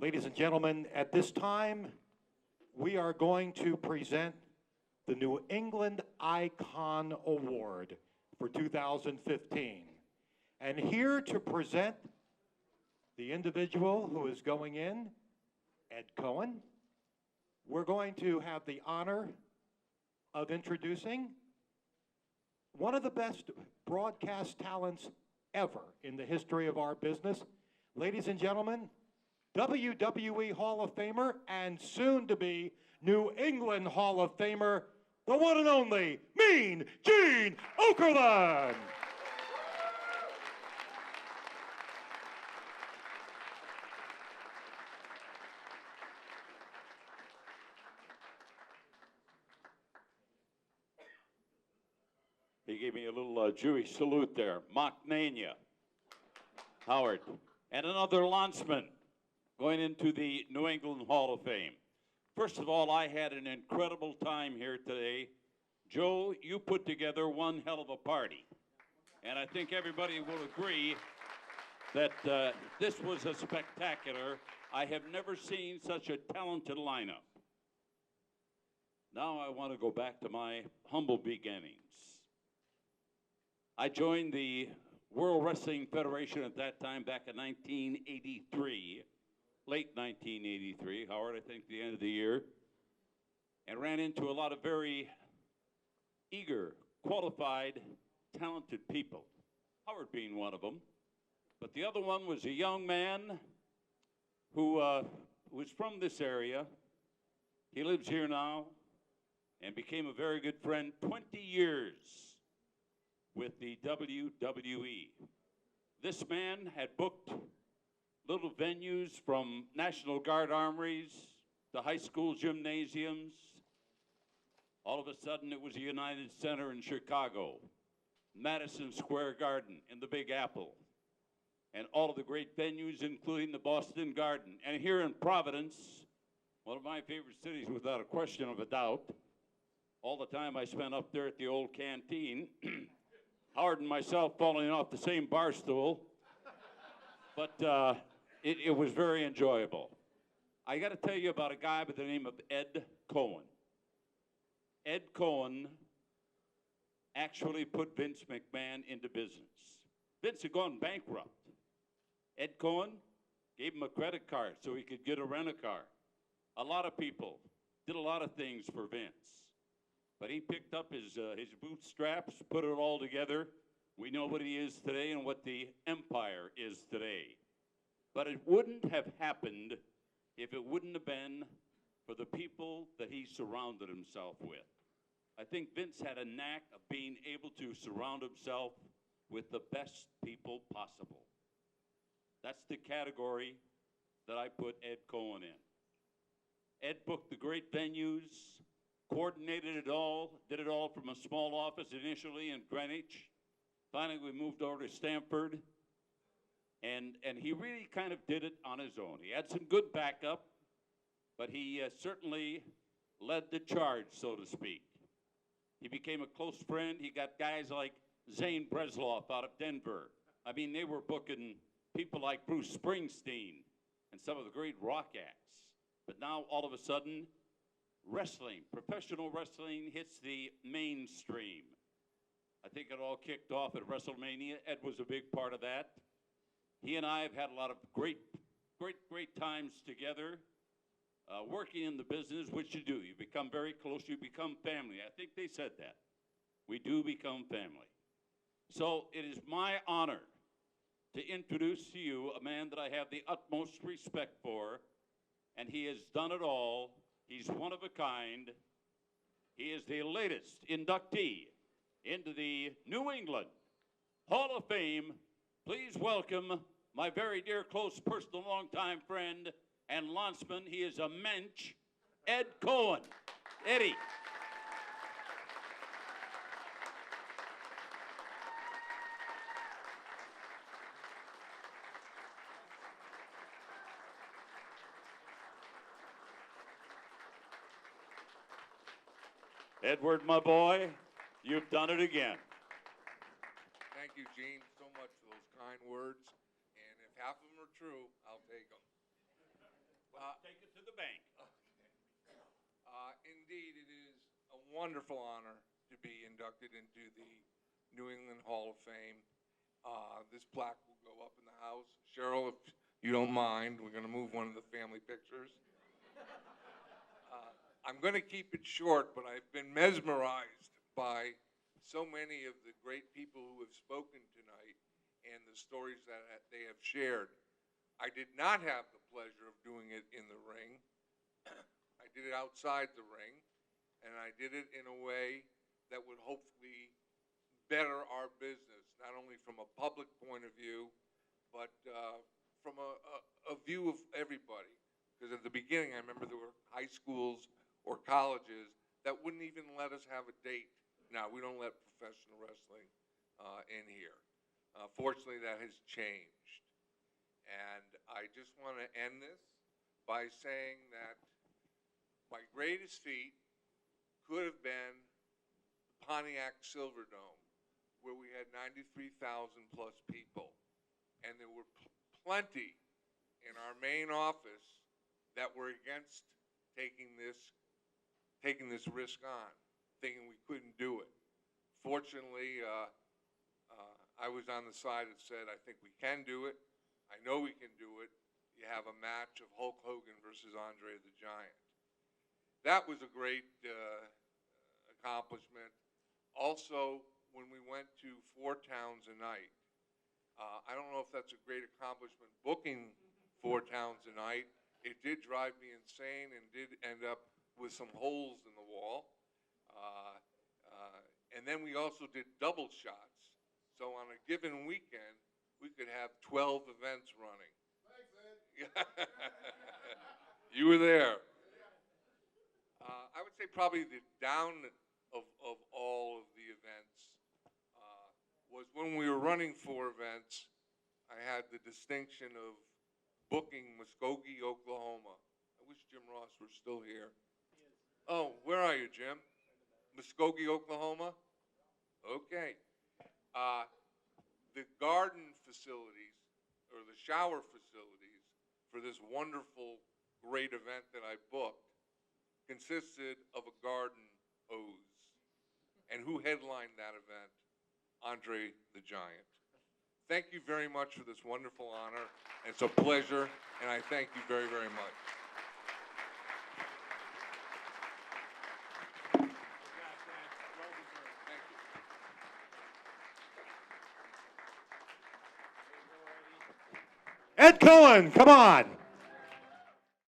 Ladies and gentlemen, at this time, we are going to present the New England Icon Award for 2015. And here to present the individual who is going in, Ed Cohen, we're going to have the honor of introducing one of the best broadcast talents ever in the history of our business. Ladies and gentlemen, WWE Hall of Famer and soon-to-be New England Hall of Famer, the one and only Mean Gene Okerlund. He gave me a little Jewish salute there. Machmania, Howard, and another Landsman going into the New England Hall of Fame. First of all, I had an incredible time here today. Joe, you put together one hell of a party. And I think everybody will agree that this was a spectacular. I have never seen such a talented lineup. Now I want to go back to my humble beginnings. I joined the World Wrestling Federation at that time back in 1983, late 1983, Howard, I think the end of the year, and ran into a lot of very eager, qualified, talented people, Howard being one of them. But the other one was a young man who was from this area. He lives here now and became a very good friend, 20 years with the WWE. This man had booked little venues from National Guard armories to high school gymnasiums. All of a sudden, it was a United Center in Chicago, Madison Square Garden in the Big Apple, and all of the great venues, including the Boston Garden. And here in Providence, one of my favorite cities without a question of a doubt, all the time I spent up there at the old canteen, Howard and myself falling off the same bar stool, but it was very enjoyable. I got to tell you about a guy by the name of Ed Cohen. Ed Cohen actually put Vince McMahon into business. Vince had gone bankrupt. Ed Cohen gave him a credit card so he could get a rent-a-car. A lot of people did a lot of things for Vince. But he picked up his bootstraps, put it all together. We know what he is today and what the empire is today. But it wouldn't have happened if it wouldn't have been for the people that he surrounded himself with. I think Vince had a knack of being able to surround himself with the best people possible. That's the category that I put Ed Cohen in. Ed booked the great venues, coordinated it all, did it all from a small office initially in Greenwich. Finally, we moved over to Stamford, and he really kind of did it on his own. He had some good backup, but he certainly led the charge, so to speak. He became a close friend. He got guys like Zane Bresloff out of Denver. I mean, they were booking people like Bruce Springsteen and some of the great rock acts. But now, all of a sudden, wrestling, professional wrestling hits the mainstream. I think it all kicked off at WrestleMania. Ed was a big part of that. He and I have had a lot of great times together, working in the business, which you do. You become very close. You become family. I think they said that. We do become family. So it is my honor to introduce to you a man that I have the utmost respect for, and he has done it all. He's one of a kind. He is the latest inductee into the New England Hall of Fame. Please welcome my very dear, close, personal, longtime friend and Landsman. He is a mensch, Ed Cohen. Eddie. Edward, my boy, you've done it again. Thank you, Gene, so much for those kind words. And if half of them are true, I'll take them. take it to the bank. Indeed, it is a wonderful honor to be inducted into the New England Hall of Fame. This plaque will go up in the house. Cheryl, if you don't mind, we're going to move one of the family pictures. I'm going to keep it short, but I've been mesmerized by so many of the great people who have spoken tonight and the stories that they have shared. I did not have the pleasure of doing it in the ring. I did it outside the ring, and I did it in a way that would hopefully better our business, not only from a public point of view, but from a view of everybody. Because at the beginning, I remember there were high schools or colleges that wouldn't even let us have a date. Now, we don't let professional wrestling in here. Fortunately, that has changed. And I just want to end this by saying that my greatest feat could have been the Pontiac Silverdome, where we had 93,000 plus people. And there were plenty in our main office that were against taking this risk on, thinking we couldn't do it. Fortunately, I was on the side that said, I think we can do it. I know we can do it. You have a match of Hulk Hogan versus Andre the Giant. That was a great accomplishment. Also, when we went to 4 towns a night, I don't know if that's a great accomplishment booking 4 towns a night. It did drive me insane and did end up with some holes in the wall. And then we also did double shots. So on a given weekend, we could have 12 events running. Thanks, Ed. You were there. I would say probably the down of all of the events was when we were running 4 events, I had the distinction of booking Muskogee, Oklahoma. I wish Jim Ross were still here. Oh, where are you, Jim? Muskogee, Oklahoma? Okay. The garden facilities, or the shower facilities, for this wonderful, great event that I booked consisted of a garden hose. And who headlined that event? Andre the Giant. Thank you very much for this wonderful honor. It's a pleasure, and I thank you very, very much. Ed Cohen, come on.